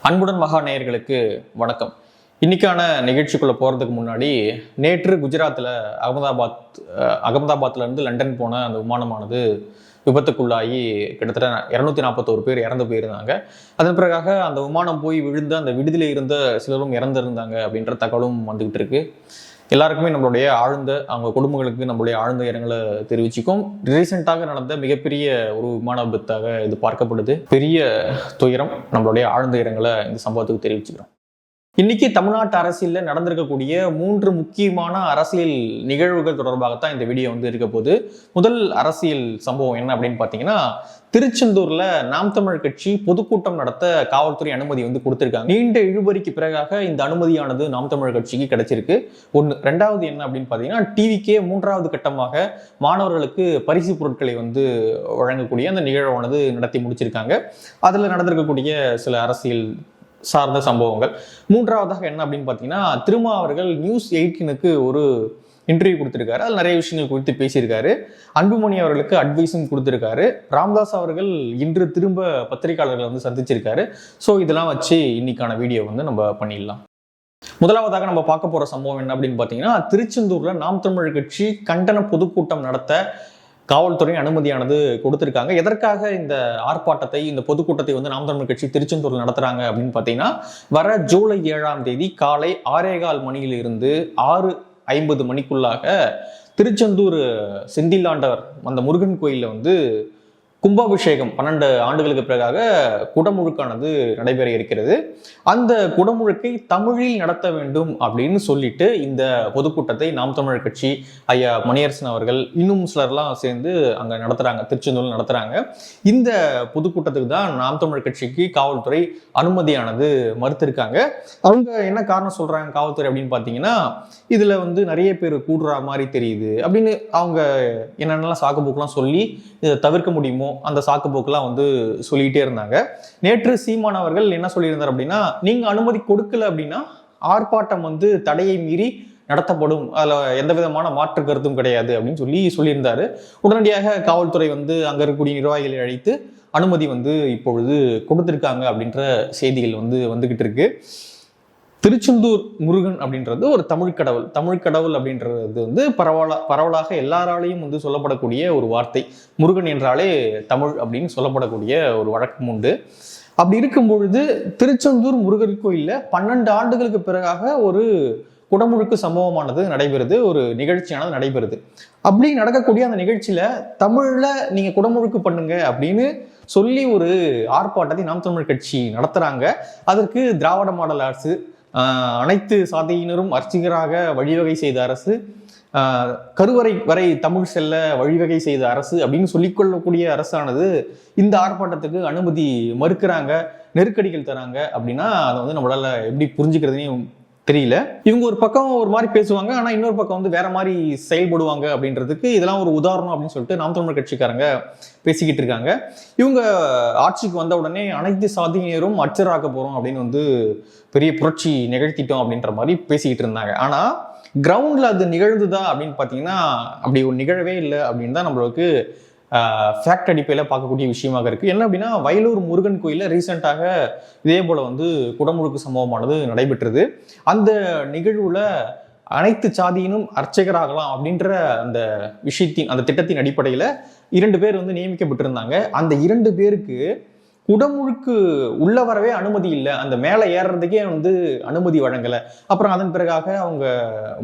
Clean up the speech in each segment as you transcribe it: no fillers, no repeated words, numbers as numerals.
அன்புடன் மகா நேயர்களுக்கு வணக்கம். இன்னைக்கான நிகழ்ச்சிக்குள்ள போறதுக்கு முன்னாடி நேற்று குஜராத்தில் அகமதாபாத்ல இருந்து லண்டன் போன அந்த விமானமானது விபத்துக்குள்ளாகி கிட்டத்தட்ட 241 பேர் இறந்து போயிருந்தாங்க. அதன் பிறகாக அந்த விமானம் போய் விழுந்து அந்த விடுதியில் இருந்த சிலரும் இறந்திருந்தாங்க அப்படின்ற தகவலும் வந்துகிட்டு இருக்கு. எல்லாருக்குமே நம்மளுடைய அவங்க குடும்பங்களுக்கு நம்மளுடைய ஆழ்ந்த இரங்கலை தெரிவிச்சுக்கும். ரீசெண்டாக நடந்த மிகப்பெரிய ஒரு விமான விபத்தாக இது பார்க்கப்படுது. பெரிய துயரம். நம்மளுடைய ஆழ்ந்த இரங்கலை இந்த சம்பவத்துக்கு தெரிவிச்சுக்கிறோம். இன்னைக்கு தமிழ்நாட்டு அரசியலில் நடந்திருக்கக்கூடிய 3 முக்கியமான அரசியல் நிகழ்வுகள் தொடர்பாகத்தான் இந்த வீடியோ இருக்க போது. முதல் அரசியல் சம்பவம் என்ன அப்படின்னு பார்த்தீங்கன்னா, திருச்செந்தூர்ல நாம் தமிழர் கட்சி பொதுக்கூட்டம் நடத்த காவல்துறை அனுமதி கொடுத்திருக்காங்க. நீண்ட இழுபறிக்கு பிறகாக இந்த அனுமதியானது நாம் தமிழர் கட்சிக்கு கிடைச்சிருக்கு. ஒன்று. ரெண்டாவது என்ன அப்படின்னு பார்த்தீங்கன்னா, டிவிக்கே 3வது கட்டமாக மாணவர்களுக்கு பரிசு பொருட்களை வழங்கக்கூடிய அந்த நிகழ்வானது நடத்தி முடிச்சிருக்காங்க. அதுல நடந்திருக்கக்கூடிய சில அரசியல் சார்ந்த சம்பவங்கள். மூன்றாவதாக என்ன அப்படின்னு பார்த்தீங்கன்னா, திருமா அவர்கள் நியூஸ் 18க்கு ஒரு இன்டர்வியூ கொடுத்திருக்காரு. அதில் நிறைய விஷயங்கள் குறித்து பேசியிருக்காரு. அன்புமணி அவர்களுக்கு அட்வைஸும் கொடுத்திருக்காரு. ராமதாஸ் அவர்கள் இன்று திரும்ப பத்திரிகையாளர்களை சந்திச்சிருக்காரு. ஸோ இதெல்லாம் வச்சு இன்னைக்கான வீடியோ நம்ம பண்ணிடலாம். முதலாவதாக நம்ம பார்க்க போற சம்பவம் என்ன அப்படின்னு பார்த்தீங்கன்னா, திருச்செந்தூர்ல நாம் தமிழர் கட்சி கண்டன பொதுக்கூட்டம் நடத்த காவல்துறை அனுமதியானது கொடுத்திருக்காங்க. எதற்காக இந்த ஆர்ப்பாட்டத்தை, இந்த பொதுக்கூட்டத்தை நாம் தமிழர் கட்சி திருச்செந்தூர்ல நடத்துறாங்க அப்படின்னு பார்த்தீங்கன்னா, வர ஜூலை 7ஆம் தேதி காலை 6:15 மணியிலிருந்து 6:50 மணிக்குள்ளாக திருச்செந்தூர் செந்திலாண்டவர் அந்த முருகன் கோயில்ல கும்பாபிஷேகம் 12 ஆண்டுகளுக்கு பிறகாக குடமுழுக்கானது நடைபெற இருக்கிறது. அந்த குடமுழுக்கை தமிழில் நடத்த வேண்டும் அப்படின்னு சொல்லிட்டு இந்த பொதுக்கூட்டத்தை நாம் தமிழர் கட்சி ஐயா மணியரசன் அவர்கள் இன்னும் சிலர்லாம் சேர்ந்து அங்க நடத்துறாங்க, திருச்செந்தூர்ல நடத்துறாங்க. இந்த பொதுக்கூட்டத்துக்கு தான் நாம் தமிழர் கட்சிக்கு காவல்துறை அனுமதியானது மறுத்திருக்காங்க. அவங்க என்ன காரணம் சொல்றாங்க காவல்துறை அப்படின்னு பாத்தீங்கன்னா, இதுல நிறைய பேர் கூடுற மாதிரி தெரியுது அப்படின்னு அவங்க என்னென்னலாம் சாக்குப்போக்கெல்லாம் சொல்லி இதை தவிர்க்க முடியுமோ அந்த சாக்கு போக்கெல்லாம் சொல்லிட்டே இருந்தாங்க. நேற்று சீமான் அவர்கள் என்ன சொல்லியிருந்தார் அப்படின்னா, நீங்க அனுமதி கொடுக்கல அப்படின்னா ஆர்ப்பாட்டம் தடையை மீறி நடத்தப்படும், அதுல எந்த விதமான மாற்று கருத்தும் கிடையாது அப்படின்னு சொல்லியிருந்தாரு. உடனடியாக காவல்துறை அங்க இருக்கக்கூடிய நிர்வாகிகளை அழைத்து அனுமதி இப்பொழுது கொடுத்திருக்காங்க அப்படின்ற செய்திகள் வந்துகிட்டு இருக்கு. திருச்செந்தூர் முருகன் அப்படின்றது ஒரு தமிழ் கடவுள் அப்படின்றது பரவலாக எல்லாராலையும் சொல்லப்படக்கூடிய ஒரு வார்த்தை. முருகன் என்றாலே தமிழ் அப்படின்னு சொல்லப்படக்கூடிய ஒரு வழக்கம் உண்டு. அப்படி இருக்கும் பொழுது திருச்செந்தூர் முருகன் கோயில்ல 12 ஆண்டுகளுக்கு பிறகாக ஒரு குடமுழுக்கு சம்பவமானது நடைபெறுது, ஒரு நிகழ்ச்சியானது நடைபெறுது. அப்படி நடக்கக்கூடிய அந்த நிகழ்ச்சியில தமிழ்ல நீங்க குடமுழுக்கு பண்ணுங்க அப்படின்னு சொல்லி ஒரு ஆர்ப்பாட்டத்தை நாம் தமிழர் கட்சி நடத்துறாங்க. அதற்கு திராவிட மாடல் அரசு, அனைத்து சாதியினரும் அர்ச்சகராக வழிவகை செய்த அரசு, கருவறை வரை தமிழ் செல்ல வழிவகை செய்த அரசு அப்படின்னு சொல்லிக்கொள்ளக்கூடிய அரசானது இந்த ஆர்ப்பாட்டத்துக்கு அனுமதி மறுக்கிறாங்க, நெருக்கடிகள் தராங்க அப்படின்னா அதை நம்மளால எப்படி புரிஞ்சுக்கிறதுனே தெரியல. இவங்க ஒரு பக்கம் ஒரு மாதிரி பேசுவாங்க, ஆனா இன்னொரு பக்கம் வேற மாதிரி செயல்படுவாங்க அப்படின்றதுக்கு இதெல்லாம் ஒரு உதாரணம் அப்படின்னு சொல்லிட்டு நாம் தமிழர் கட்சிக்காரங்க பேசிக்கிட்டு இருக்காங்க. இவங்க ஆட்சிக்கு வந்த உடனே அனைத்து சாதியினரும் அர்ச்சராக்க போறோம் அப்படின்னு பெரிய புரட்சி நிகழ்த்திட்டோம் அப்படின்ற மாதிரி பேசிக்கிட்டு இருந்தாங்க. ஆனா கிரவுண்ட்ல அது நிகழ்ந்துதா அப்படின்னு பாத்தீங்கன்னா அப்படி ஒரு நிகழவே இல்லை அப்படின்னு தான் நம்மளுக்கு ஃபேக்ட் அடிப்படையில பார்க்கக்கூடிய விஷயமாக இருக்கு. என்ன அப்படின்னா, வயலூர் முருகன் கோயில ரீசெண்டாக இதே போல குடமுழுக்கு சம்பவமானது நடைபெற்றது. அந்த நிகழ்வுல அனைத்து சாதியினும் அர்ச்சகராகலாம் அப்படின்ற அந்த அந்த திட்டத்தின் அடிப்படையில 2 பேர் நியமிக்கப்பட்டிருந்தாங்க. அந்த 2 பேருக்கு குடமுழுக்கு உள்ள வரவே அனுமதி இல்லை, அந்த மேலே ஏறுறதுக்கே அனுமதி வழங்கலை. அப்புறம் அதன் பிறகாக அவங்க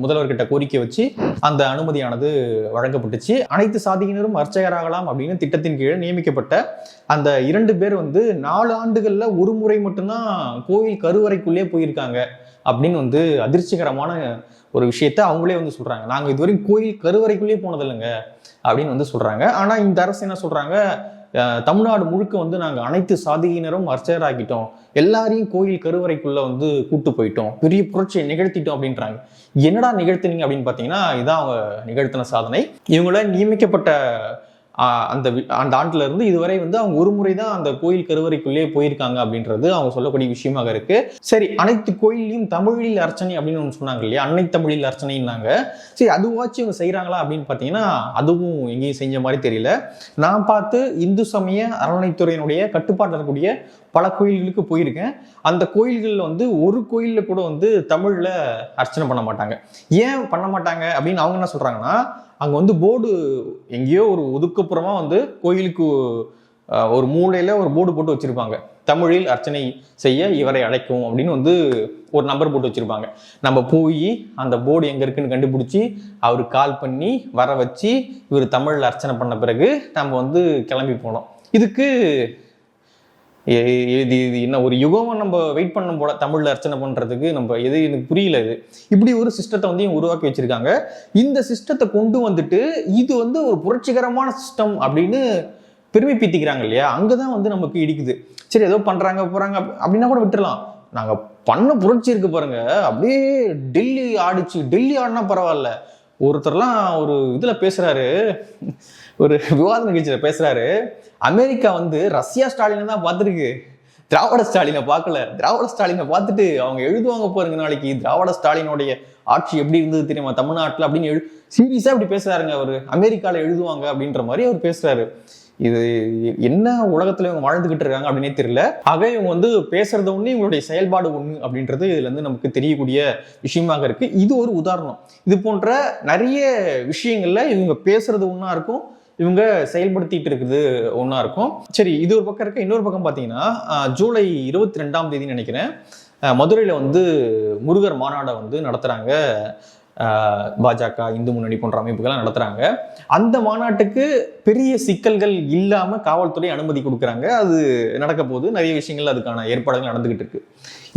முதல்வர்கிட்ட கோரிக்கை வச்சு அந்த அனுமதியானது வழங்கப்பட்டுச்சு. அனைத்து சாதியினரும் அர்ச்சகராகலாம் அப்படின்னு திட்டத்தின் கீழே நியமிக்கப்பட்ட அந்த 2 பேர் 4 ஆண்டுகள்ல ஒரு முறை மட்டும்தான் கோயில் கருவறைக்குள்ளே போயிருக்காங்க அப்படின்னு அதிர்ச்சிகரமான ஒரு விஷயத்த அவங்களே சொல்றாங்க. நாங்க இதுவரைக்கும் கோயில் கருவறைக்குள்ளேயே போனது இல்லைங்க அப்படின்னு சொல்றாங்க. ஆனா இந்த அரசு என்ன சொல்றாங்க, தமிழ்நாடு முழுக்க நாங்க அனைத்து சாதியினரும் அர்ச்சகராக்கிட்டோம், எல்லாரையும் கோயில் கருவறைக்குள்ள கூட்டு போயிட்டோம், பெரிய புரட்சியை நிகழ்த்திட்டோம் அப்படின்றாங்க. என்னடா நிகழ்த்தினீங்க அப்படின்னு பாத்தீங்கன்னா, இதான் அவங்க நிகழ்த்தின சாதனை. இவங்கள நியமிக்கப்பட்ட அந்த அந்த ஆண்டுல இருந்து இதுவரை வந்து அவங்க ஒரு முறை தான் அந்த கோயில் கருவறைக்குள்ளே போயிருக்காங்க அப்படின்றது அவங்க சொல்லக்கூடிய விஷயமாக இருக்கு. சரி, அனைத்து கோயிலையும் தமிழில் அர்ச்சனை அப்படின்னு ஒன்று சொன்னாங்க இல்லையா, அன்னை தமிழில் அர்ச்சனைன்னாங்க. சரி, அதுவாச்சும் இவங்க செய்யறாங்களா அப்படின்னு பார்த்தீங்கன்னா அதுவும் எங்கேயும் செஞ்ச மாதிரி தெரியல. நான் பார்த்து இந்து சமய அறநிலைத்துறையினுடைய கட்டுப்பாட்டில் இருக்கக்கூடிய பல கோயில்களுக்கு போயிருக்கேன். அந்த கோயில்களில் வந்து ஒரு கோயிலில் கூட வந்து தமிழ்ல அர்ச்சனை பண்ண மாட்டாங்க. ஏன் பண்ண மாட்டாங்க அப்படின்னு அவங்க என்ன சொல்றாங்கன்னா, அங்கே வந்து போர்டு எங்கேயோ ஒரு ஒதுக்குப்புறமா வந்து கோயிலுக்கு ஒரு மூலையில ஒரு போர்டு போட்டு வச்சிருப்பாங்க, தமிழில் அர்ச்சனை செய்ய இவரை அழைக்கும் அப்படின்னு வந்து ஒரு நம்பர் போட்டு வச்சிருப்பாங்க. நம்ம போய் அந்த போர்டு எங்க இருக்குன்னு கண்டுபிடிச்சி அவருக்கு கால் பண்ணி வர வச்சு இவர் தமிழில் அர்ச்சனை பண்ண பிறகு நம்ம வந்து கிளம்பி போனோம். இதுக்கு இது என்ன ஒரு யுகம் நம்ம வெயிட் பண்ணும் போல தமிழ்ல அர்ச்சனை பண்றதுக்கு. நம்ம எது எனக்கு புரியல. இது இப்படி ஒரு சிஸ்டத்தை வந்து உருவாக்கி வச்சிருக்காங்க. இந்த சிஸ்டத்தை கொண்டு வந்துட்டு இது வந்து ஒரு புரட்சிகரமான சிஸ்டம் அப்படின்னு பெருமை பீத்திக்கிறாங்க இல்லையா, அங்கதான் வந்து நமக்கு இடிக்குது. சரி, ஏதோ பண்றாங்க போறாங்க அப்படின்னா கூட விட்டுறலாம். நாங்க பண்ண புரட்சி இருக்கு பாருங்க, அப்படியே டெல்லி ஆடிச்சு. டெல்லி ஆடினா பரவாயில்ல, ஒருத்தர்லாம் ஒரு இதுல பேசுறாரு, ஒரு விவாத நிகழ்ச்சியில பேசுறாரு, அமெரிக்கா வந்து ரஷ்யா ஸ்டாலினை தான் பார்த்துருக்கு, திராவிட ஸ்டாலினை பார்க்கல. திராவிட ஸ்டாலினை பார்த்துட்டு அவங்க எழுதுவாங்க பாருங்க நாளைக்கு, திராவிட ஸ்டாலினுடைய ஆட்சி எப்படி இருந்தது தெரியுமா தமிழ்நாட்டில் அப்படின்னு சீரியஸா இப்படி பேசுறாருங்க அவரு. அமெரிக்கால எழுதுவாங்க அப்படின்ற மாதிரி அவர் பேசுறாரு. இது என்ன உலகத்துல இவங்க வாழ்ந்துகிட்டு இருக்காங்க அப்படின்னே தெரியல. ஆக இவங்க வந்து பேசுறது ஒண்ணு, இவங்களுடைய செயல்பாடு ஒண்ணு அப்படின்றது இதுல இருந்து நமக்கு தெரியக்கூடிய விஷயமாக இருக்கு. இது ஒரு உதாரணம். இது போன்ற நிறைய விஷயங்கள்ல இவங்க பேசுறது ஒண்ணா இருக்கும், இவங்க செயல்படுத்திட்டு இருக்குது ஒண்ணா இருக்கும். சரி, இது ஒரு பக்கம் இருக்கு. இன்னொரு பக்கம் பாத்தீங்கன்னா ஜூலை 22ஆம் தேதி நினைக்கிறேன், மதுரையில வந்து முருகர் மாநாடை வந்து நடத்துறாங்க. பாஜக, இந்து முன்னணி போன்ற அமைப்புகள்லாம் நடத்துறாங்க. அந்த மாநாட்டுக்கு பெரிய சிக்கல்கள் இல்லாம காவல்துறை அனுமதி கொடுக்குறாங்க. அது நடக்க போது நிறைய விஷயங்கள் அதுக்கான ஏற்பாடுகள் நடந்துகிட்டு இருக்கு.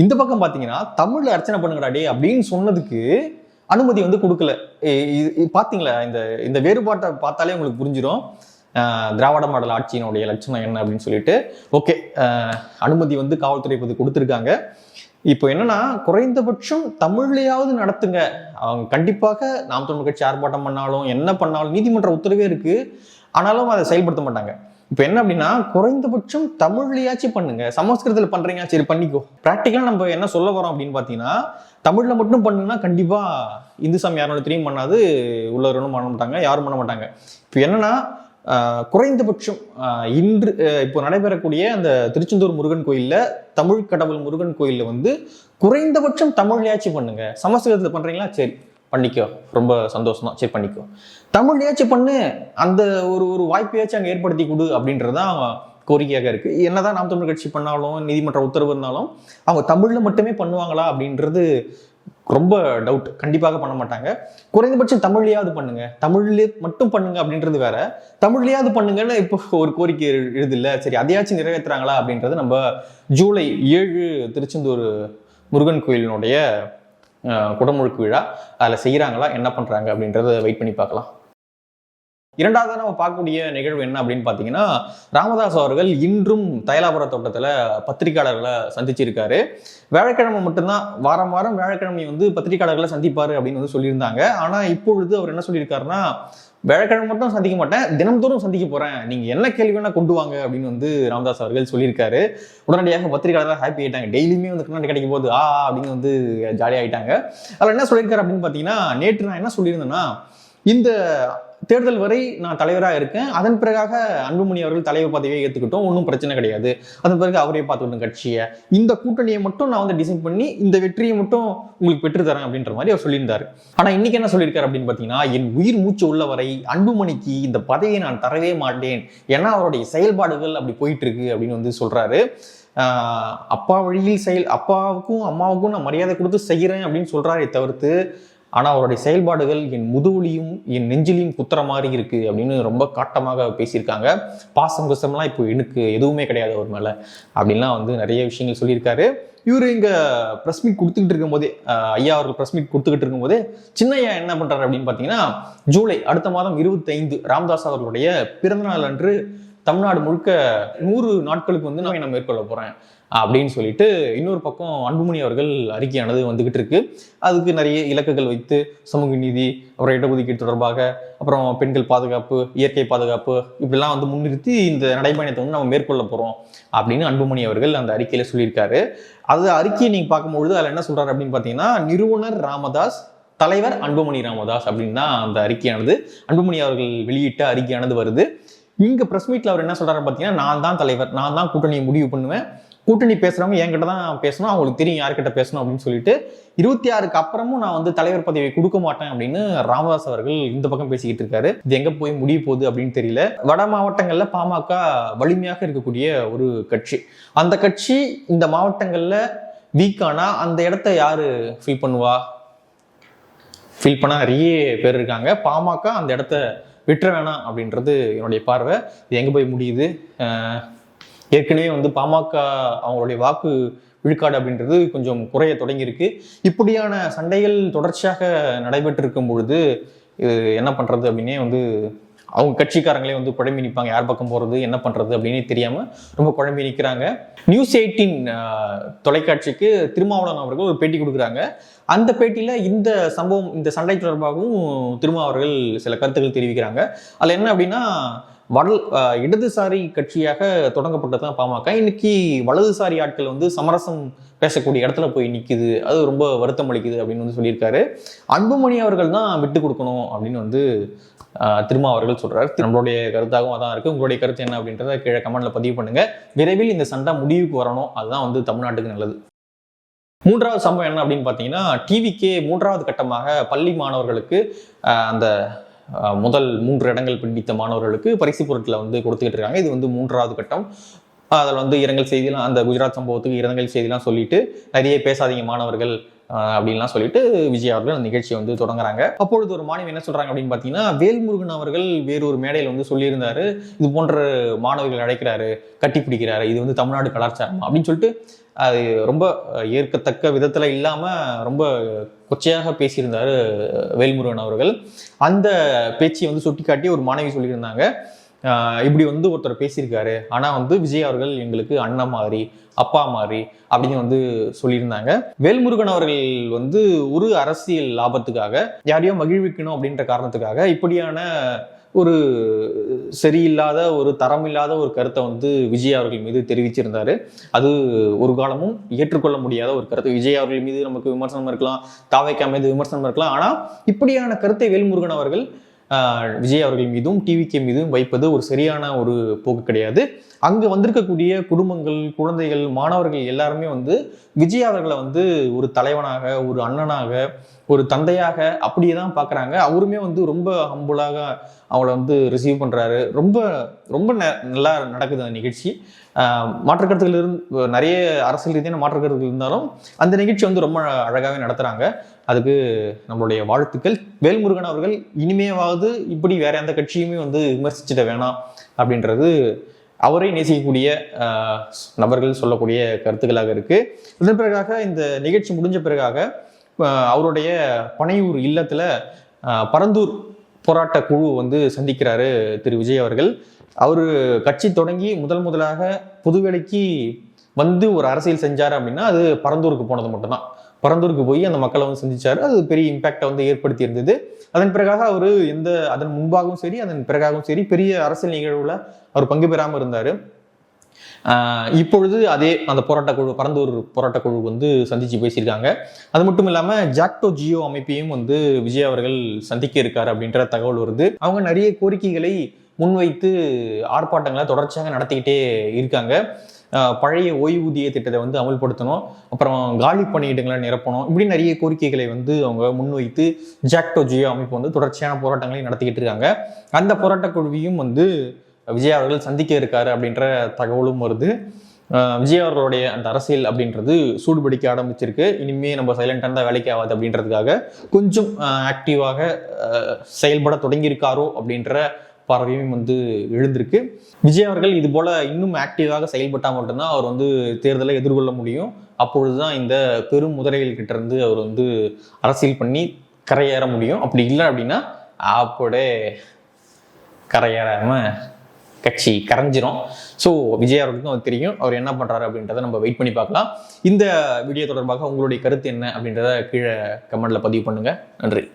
இந்த பக்கம் பாத்தீங்கன்னா தமிழ்ல அர்ச்சனை பண்ணுங்கடாடே அப்படின்னு சொன்னதுக்கு அனுமதி வந்து கொடுக்கல. பாத்தீங்களா, இந்த வேறுபாட்டை பார்த்தாலே உங்களுக்கு புரிஞ்சிடும் திராவிட மாடல் ஆட்சியினுடைய லட்சணம் என்ன அப்படின்னு சொல்லிட்டு. ஓகே, அனுமதி வந்து காவல்துறை இப்போது கொடுத்துருக்காங்க. இப்போ என்னன்னா, குறைந்தபட்சம் தமிழ்லையாவது நடத்துங்க. அவங்க கண்டிப்பாக நாம் தமிழ் கட்சி ஆர்ப்பாட்டம் பண்ணாலும் என்ன பண்ணாலும் நீதிமன்ற உத்தரவே இருக்கு, ஆனாலும் அதை செயல்படுத்த மாட்டாங்க. இப்போ என்ன அப்படின்னா, குறைந்தபட்சம் தமிழ்லையாச்சும் பண்ணுங்க. சமஸ்கிருதத்தில் பண்றீங்க, சரி பண்ணிக்கோ. பிராக்டிக்கலா நம்ம என்ன சொல்ல வரோம் அப்படின்னு பாத்தீங்கன்னா, தமிழ்ல மட்டும் பண்ணுங்கன்னா கண்டிப்பா இந்து சாமி அறநிலையத்துறையும் பண்ணாது, உள்ளவர்களும் பண்ண மாட்டாங்க, யாரும் பண்ண மாட்டாங்க. இப்போ என்னன்னா, குறைந்தபட்சம் இன்று இப்போ நடைபெறக்கூடிய அந்த திருச்செந்தூர் முருகன் கோயில்ல, தமிழ் கடவுள் முருகன் கோயில்ல வந்து குறைந்தபட்சம் தமிழ்லையாச்சும் பண்ணுங்க. சமஸ்கிருதத்தில் பண்றீங்களா, சரி பண்ணிக்கோ, ரொம்ப சந்தோஷம் தான், சரி பண்ணிக்கோ. தமிழ்லையாச்சும் பண்ணு, அந்த ஒரு வாய்ப்பையாச்சும் அங்கே ஏற்படுத்தி கொடு அப்படின்றதான் கோரிக்கையாக இருக்கு. என்னதான் நாம் தமிழ் கட்சி பண்ணாலும் நீதிமன்ற உத்தரவு இருந்தாலும் அவங்க தமிழ்ல மட்டுமே பண்ணுவாங்களா அப்படின்றது ரொம்ப டவுட். கண்டிப்பாக பண்ண மாட்டாங்க. குறைந்தபட்சம் தமிழ்லையாவது பண்ணுங்க, தமிழ்ல மட்டும் பண்ணுங்க அப்படின்றது வேற, தமிழ்லையாவது பண்ணுங்கன்னு இப்போ ஒரு கோரிக்கை எழுதில்ல, சரி அதையாச்சும் நிறைவேற்றுறாங்களா அப்படின்றது நம்ம ஜூலை 7 திருச்செந்தூர் முருகன் கோயிலினுடைய குடமுழுக்கு விழா, அதில் செய்கிறாங்களா, என்ன பண்றாங்க அப்படின்றத வெயிட் பண்ணி பார்க்கலாம். இரண்டாவது நம்ம பார்க்கக்கூடிய நிகழ்வு என்ன அப்படின்னு பார்த்தீங்கன்னா, ராமதாஸ் அவர்கள் இன்றும் தைலாபுர தோட்டத்தில் பத்திரிகையாளர்களை சந்திச்சிருக்காரு. வியாழக்கிழமை மட்டும்தான், வாரம் வாரம் வியாழக்கிழமை வந்து பத்திரிகையாளர்களை சந்திப்பாரு அப்படின்னு வந்து சொல்லியிருந்தாங்க. ஆனால் இப்பொழுது அவர் என்ன சொல்லியிருக்காருன்னா, வியாழக்கிழமை மட்டும் சந்திக்க மாட்டேன், தினம்தோறும் சந்திக்க போறேன், நீங்க என்ன கேள்வி வேணா கொண்டு வாங்க அப்படின்னு வந்து ராமதாஸ் அவர்கள் சொல்லியிருக்காரு. உடனடியாக பத்திரிகையாளர்கள் ஹாப்பி ஆயிட்டாங்க. டெய்லியுமே வந்து கண்ணாடி கிடைக்கும் போது அப்படின்னு வந்து ஜாலியா ஆயிட்டாங்க. அதில் என்ன சொல்லியிருக்காரு அப்படின்னு பார்த்தீங்கன்னா, நேற்று நான் என்ன சொல்லியிருந்தேன்னா, இந்த தேர்தல் வரை நான் தலைவராக இருக்கேன், அதன் பிறகாக அன்புமணி அவர்கள் தலைவர் பதவியை ஏற்றுக்கிட்டோம், ஒன்றும் பிரச்சனை கிடையாது, அதன் பிறகு அவரே பார்த்துக்கிட்டோம் கட்சியை, இந்த கூட்டணியை மட்டும் நான் வந்து டிசைன் பண்ணி இந்த வெற்றியை மட்டும் உங்களுக்கு பெற்றுத்தரேன் அப்படின்ற மாதிரி அவர் சொல்லியிருந்தாரு. ஆனா இன்னைக்கு என்ன சொல்லியிருக்காரு அப்படின்னு பார்த்தீங்கன்னா, என் உயிர் மூச்சு உள்ளவரை அன்புமணிக்கு இந்த பதவியை நான் தரவே மாட்டேன், ஏன்னா அவருடைய செயல்பாடுகள் அப்படி போயிட்டு இருக்கு அப்படின்னு வந்து சொல்றாரு. அப்பா வழியில் அப்பாவுக்கும் அம்மாவுக்கும் நான் மரியாதை கொடுத்து செய்கிறேன் அப்படின்னு சொல்றாரே தவிர்த்து, ஆனால் அவருடைய செயல்பாடுகள் என் முதுகுலியும் என் நெஞ்சிலையும் குத்துற மாதிரி இருக்கு அப்படின்னு ரொம்ப காட்டமாக பேசியிருக்காங்க. பாசம் குசம்லாம் இப்போ எனக்கு எதுவுமே கிடையாது அவர் மேலே அப்படின்லாம் வந்து நிறைய விஷயங்கள் சொல்லியிருக்காரு. இவர் இங்கே ப்ரெஸ் மீட் கொடுத்துக்கிட்டு இருக்கும்போதே, ஐயா அவர்கள் ப்ரெஸ் மீட் கொடுத்துக்கிட்டு இருக்கும்போதே சின்னையா என்ன பண்ணுறாரு அப்படின்னு பார்த்தீங்கன்னா, ஜூலை அடுத்த மாதம் 25 ராமதாஸ் அவர்களுடைய பிறந்தநாள் அன்று தமிழ்நாடு முழுக்க 100 நாட்களுக்கு வந்து நான் மேற்கொள்ள போறேன் அப்படின்னு சொல்லிட்டு இன்னொரு பக்கம் அன்புமணி அவர்கள் அறிக்கையானது வந்துகிட்டு இருக்கு. அதுக்கு நிறைய இலக்குகள் வைத்து சமூக நீதி, அப்புறம் இடஒதுக்கீடு தொடர்பாக, அப்புறம் பெண்கள் பாதுகாப்பு, இயற்கை பாதுகாப்பு இப்படிலாம் வந்து முன்னிறுத்தி இந்த நடைபயணத்தை வந்து நம்ம மேற்கொள்ள போறோம் அப்படின்னு அன்புமணி அவர்கள் அந்த அறிக்கையில சொல்லியிருக்காரு. அது அறிக்கையை நீங்க பார்க்கும்பொழுது அதில் என்ன சொல்றாரு அப்படின்னு பார்த்தீங்கன்னா, நிறுவனர் ராமதாஸ், தலைவர் அன்புமணி ராமதாஸ் அப்படின்னு தான் அந்த அறிக்கையானது, அன்புமணி அவர்கள் வெளியிட்ட அறிக்கையானது வருது. இங்க பிரஸ் மீட்ல அவர் என்ன சொல்றாரு பார்த்தீங்கன்னா, நான் தான் தலைவர், நான் தான் கூட்டணியை முடிவு பண்ணுவேன், கூட்டணி பேசுறவங்க என்கிட்ட தான் பேசணும், அவங்களுக்கு தெரியும் யார்கிட்ட பேசணும் அப்படின்னு சொல்லிட்டு 26க்கு அப்புறமும் நான் வந்து தலைவர் பதவியை கொடுக்க மாட்டேன் அப்படின்னு ராமதாஸ் அவர்கள் இந்த பக்கம் பேசிக்கிட்டு இருக்காரு. இது எங்க போய் முடிய போகுது அப்படின்னு தெரியல. வட மாவட்டங்கள்ல பாமக வலிமையாக இருக்கக்கூடிய ஒரு கட்சி, அந்த கட்சி இந்த மாவட்டங்கள்ல வீக்கானா அந்த இடத்த யாரு ஃபில் பண்ணுவா? ஃபில் பண்ண நிறைய பேர் இருக்காங்க. பாமக அந்த இடத்த விட்டுற வேணாம் அப்படின்றது என்னுடைய பார்வை. இது எங்க போய் முடியுது? ஏற்கனவே வந்து பாமக அவங்களுடைய வாக்கு விழுக்காடு அப்படின்றது கொஞ்சம் குறைய தொடங்கியிருக்கு. இப்படியான சண்டைகள் தொடர்ச்சியாக நடைபெற்று இருக்கும் பொழுது இது என்ன பண்றது அப்படின்னே வந்து அவங்க கட்சிக்காரங்களே வந்து குழம்பி நிற்பாங்க. யார் பக்கம் போறது, என்ன பண்றது அப்படின்னு தெரியாம ரொம்ப குழம்பி நிற்கிறாங்க. நியூஸ் 18 தொலைக்காட்சிக்கு திருமாவளவன் அவர்கள் ஒரு பேட்டி கொடுக்குறாங்க. அந்த பேட்டியில இந்த சம்பவம், இந்த சண்டை தொடர்பாகவும் திருமாவர்கள் சில கருத்துக்கள் தெரிவிக்கிறாங்க. அதுல என்ன அப்படின்னா, இடதுசாரி கட்சியாக தொடங்கப்பட்டதுதான் பாமக, இன்னைக்கு வலதுசாரி ஆட்கள் வந்து சமரசம் பேசக்கூடிய இடத்துல போய் நிற்குது, அது ரொம்ப வருத்தம் அளிக்குது அப்படின்னு வந்து சொல்லியிருக்காரு. அன்புமணி அவர்கள் தான் விட்டு கொடுக்கணும் அப்படின்னு வந்து திருமாவர்கள் சொல்றாரு. நம்மளுடைய கருத்தாகவும் அதான் இருக்கு. உங்களுடைய கருத்து என்ன அப்படின்றத கீழே கமெண்ட்ல பதிவு பண்ணுங்க. விரைவில் இந்த சண்டை முடிவுக்கு வரணும், அதுதான் வந்து தமிழ்நாட்டுக்கு நல்லது. மூன்றாவது சம்பவம் என்ன அப்படின்னு பார்த்தீங்கன்னா, டிவிக்கே 3வது கட்டமாக பள்ளி மாணவர்களுக்கு அந்த முதல் 3 இடங்கள் பிடித்த மாணவர்களுக்கு பரிசு பொருட்களை வந்து கொடுத்துக்கிட்டு இருக்காங்க. இது வந்து 3வது கட்டம். அதில் வந்து இரங்கல் செய்திலாம், அந்த குஜராத் சம்பவத்துக்கு இரங்கல் செய்திலாம் சொல்லிட்டு நிறைய பேசாதீங்க மாணவர்கள் அப்படின்லாம் சொல்லிட்டு விஜய் அவர்கள் அந்த நிகழ்ச்சியை வந்து தொடங்குறாங்க. அப்பொழுது ஒரு மாணவி என்ன சொல்றாங்க அப்படின்னு பார்த்தீங்கன்னா, வேல்முருகன் அவர்கள் வேறொரு மேடையில் வந்து சொல்லியிருந்தாரு, இது போன்ற மாணவர்கள் அழைக்கிறாரு, கட்டி பிடிக்கிறாரு, இது வந்து தமிழ்நாடு கலாச்சாரம் அப்படின்னு சொல்லிட்டு அது ரொம்ப ஏற்கத்தக்க விதத்துல இல்லாம ரொம்ப கொச்சையாக பேசியிருந்தாரு வேல்முருகன் அவர்கள். அந்த பேச்சை வந்து சுட்டிக்காட்டி ஒரு மாணவி சொல்லியிருந்தாங்க, இப்படி வந்து ஒருத்தர் பேசியிருக்காரு, ஆனா வந்து விஜய் அவர்கள் எங்களுக்கு அண்ணன் மாதிரி, அப்பா மாதிரி அப்படின்னு வந்து சொல்லியிருந்தாங்க. வேல்முருகன் அவர்கள் வந்து ஒரு அரசியல் லாபத்துக்காக, யாரையோ மகிழ்விக்கணும் அப்படின்ற காரணத்துக்காக இப்படியான ஒரு சரியில்லாத, ஒரு தரமில்லாத ஒரு கருத்தை வந்து விஜய் அவர்கள் மீது தெரிவிச்சிருந்தாரு. அது ஒரு காலமும் ஏற்றுக்கொள்ள முடியாத ஒரு கருத்து. விஜய் அவர்கள் மீது நமக்கு விமர்சனம் இருக்கலாம், தாவைக்கா மீது விமர்சனம் இருக்கலாம், ஆனா இப்படியான கருத்தை வேல்முருகன் அவர்கள் விஜய் அவர்கள் மீதும் டிவிகே மீதும் வைப்பது ஒரு சரியான ஒரு போக்கு கிடையாது. அங்கு வந்திருக்கக்கூடிய குடும்பங்கள், குழந்தைகள், மாணவர்கள் எல்லாருமே வந்து விஜய் அவர்களை வந்து ஒரு தலைவனாக, ஒரு அண்ணனாக, ஒரு தந்தையாக அப்படியே தான் பார்க்குறாங்க. அவருமே வந்து ரொம்ப ஹம்புளாக அவளை வந்து ரிசீவ் பண்ணுறாரு. ரொம்ப ரொம்ப நல்லா நடக்குது அந்த நிகழ்ச்சி. மாற்று கருத்துக்கள் நிறைய அரசியல் ரீதியான மாற்று கருத்துக்கள் இருந்தாலும் அந்த நிகழ்ச்சி வந்து ரொம்ப அழகாகவே நடத்துகிறாங்க. அதுக்கு நம்மளுடைய வாழ்த்துக்கள். வேல்முருகன் அவர்கள் இனிமேவாவது இப்படி வேற எந்த கட்சியுமே வந்து விமர்சிச்சிட வேணாம் அப்படின்றது அவரை நேசிக்கக்கூடிய நபர்கள் சொல்லக்கூடிய கருத்துக்களாக இருக்கு. இதன் பிறகாக இந்த நிகழ்ச்சி முடிஞ்ச பிறகாக அவருடைய பனையூர் இல்லத்துல பரந்தூர் போராட்ட குழு வந்து சந்திக்கிறாரு திரு விஜய் அவர்கள். அவரு கட்சி தொடங்கி முதலாக பொதுவேளைக்கு வந்து ஒரு அரசியல் செஞ்சாரு அப்படின்னா அது பரந்தூருக்கு போனது மட்டும்தான். பரந்தூருக்கு போய் அந்த மக்களை வந்து சந்திச்சாரு. அது பெரிய இம்பாக்டை வந்து ஏற்படுத்தி இருந்தது. அதன் பிறகாக அவரு அதன் முன்பாகவும் சரி, அதன் பிறகாகவும் சரி பெரிய அரசியல் நிகழ்வுல அவர் பங்கு பெறாம இருந்தாரு. இப்பொழுது அந்த போராட்டக்குழு, பரந்தூர் போராட்டக்குழு வந்து சந்திச்சு பேசியிருக்காங்க. அது மட்டும் இல்லாம ஜாக்டோ ஜியோ அமைப்பையும் வந்து விஜய் அவர்கள் சந்திக்க இருக்காரு அப்படின்ற தகவல் வருது. அவங்க நிறைய கோரிக்கைகளை முன்வைத்து ஆர்ப்பாட்டங்களை தொடர்ச்சியாக நடத்திக்கிட்டே இருக்காங்க. பழைய ஓய்வூதிய திட்டத்தை வந்து அமல்படுத்தணும், அப்புறம் காலி பணியிடங்களை நிரப்பணும், இப்படி நிறைய கோரிக்கைகளை வந்து அவங்க முன்வைத்து ஜாக்டோ ஜியோ அமைப்பு வந்து தொடர்ச்சியான போராட்டங்களை நடத்திக்கிட்டு இருக்காங்க. அந்த போராட்டக்குழுவையும் வந்து விஜய் அவர்கள் சந்திக்க இருக்காரு அப்படின்ற தகவலும் வருது. விஜய் அவர்களுடைய அந்த அரசியல் அப்படின்றது சூடுபிடிக்க ஆரம்பிச்சிருக்கு. இனிமே நம்ம சைலண்டாக இருந்தால் வேலைக்கு ஆகாது அப்படின்றதுக்காக கொஞ்சம் ஆக்டிவாக செயல்பட தொடங்கியிருக்காரோ அப்படின்ற பார்வையும் வந்து எழுந்திருக்கு. விஜய் அவர்கள் இது போல இன்னும் ஆக்டிவாக செயல்பட்டால் மட்டும்தான் அவர் வந்து தேர்தலை எதிர்கொள்ள முடியும். அப்பொழுதுதான் இந்த பெரும் முதலைகள் கிட்ட இருந்து அவர் வந்து அரசியல் பண்ணி கரையேற முடியும். அப்படி இல்லை அப்படின்னா அப்படியே கரையேறாம கட்சி கரைஞ்சிரும். ஸோ விஜய் அவர்களுக்கும் அது தெரியும், அவர் என்ன பண்ணுறாரு அப்படின்றத நம்ம வெயிட் பண்ணி பார்க்கலாம். இந்த வீடியோ தொடர்பாக உங்களுடைய கருத்து என்ன அப்படின்றத கீழே கமெண்ட்ல பதிவு பண்ணுங்க. நன்றி.